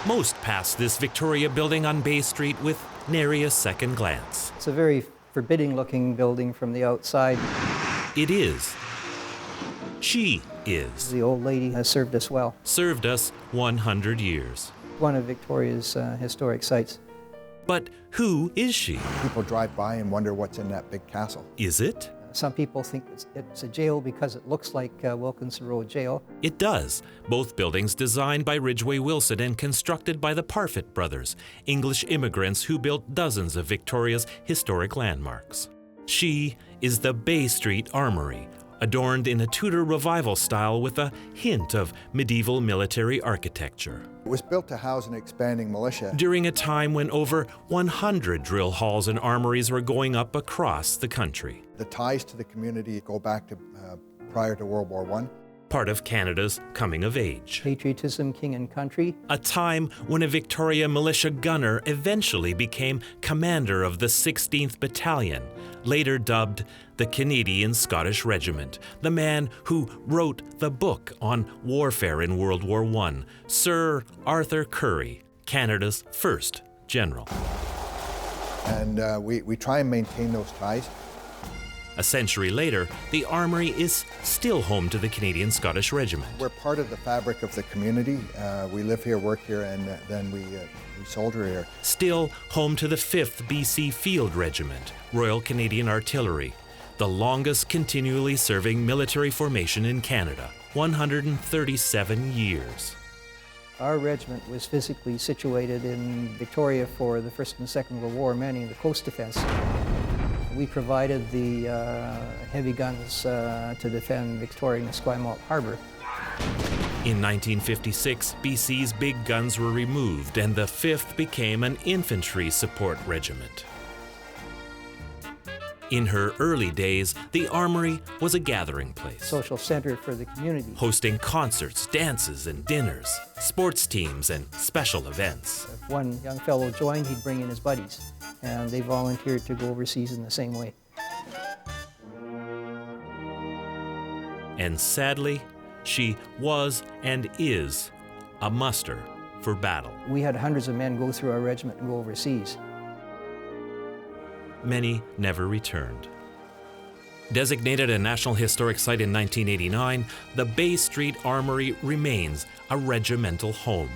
Most pass this Victoria building on Bay Street with nary a second glance. It's a very forbidding-looking building from the outside. It is. She is. The old lady has served us well. Served us 100 years. One of Victoria's historic sites. But who is she? People drive by and wonder what's in that big castle. Is it? Some people think it's a jail because it looks like Wilkinson Road Jail. It does. Both buildings designed by Ridgway Wilson and constructed by the Parfitt brothers, English immigrants who built dozens of Victoria's historic landmarks. She is the Bay Street Armory, adorned in a Tudor revival style with a hint of medieval military architecture. It was built to house an expanding militia. During a time when over 100 drill halls and armories were going up across the country. The ties to the community go back to prior to World War I. Part of Canada's coming of age. Patriotism, king and country. A time when a Victoria militia gunner eventually became commander of the 16th Battalion, later dubbed the Canadian Scottish Regiment, the man who wrote the book on warfare in World War I, Sir Arthur Currie, Canada's first general. And we try and maintain those ties. A century later, the armory is still home to the Canadian Scottish Regiment. We're part of the fabric of the community. We live here, work here, and then we soldier here. Still home to the 5th BC Field Regiment, Royal Canadian Artillery, the longest continually serving military formation in Canada, 137 years. Our regiment was physically situated in Victoria for the First and Second World War, manning the coast defense. We provided the heavy guns to defend Victoria and Esquimalt Harbor. In 1956, BC's big guns were removed and the 5th became an infantry support regiment. In her early days, the armory was a gathering place. Social center for the community. Hosting concerts, dances, and dinners, sports teams, and special events. If one young fellow joined, he'd bring in his buddies, and they volunteered to go overseas in the same way. And sadly, she was and is a muster for battle. We had hundreds of men go through our regiment and go overseas. Many never returned. Designated a National Historic Site in 1989, the Bay Street Armory remains a regimental home,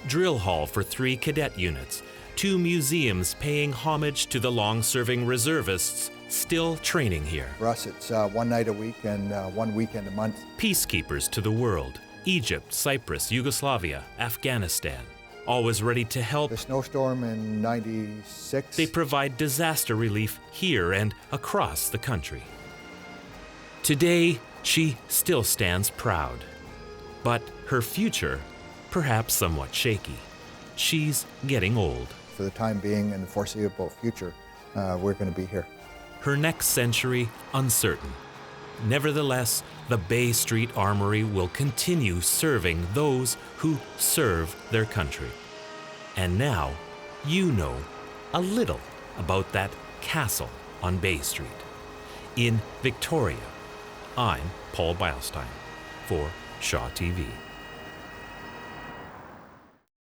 drill hall for 3 cadet units, 2 museums paying homage to the long-serving reservists still training here. For us, it's one night a week and 1 weekend a month. Peacekeepers to the world, Egypt, Cyprus, Yugoslavia, Afghanistan. Always ready to help. The snowstorm in '96. They provide disaster relief here and across the country. Today, she still stands proud. But her future, perhaps somewhat shaky. She's getting old. For the time being and the foreseeable future, we're going to be here. Her next century, uncertain. Nevertheless, the Bay Street Armory will continue serving those who serve their country. And now, you know a little about that castle on Bay Street. In Victoria, I'm Paul Beilstein for ShawTV.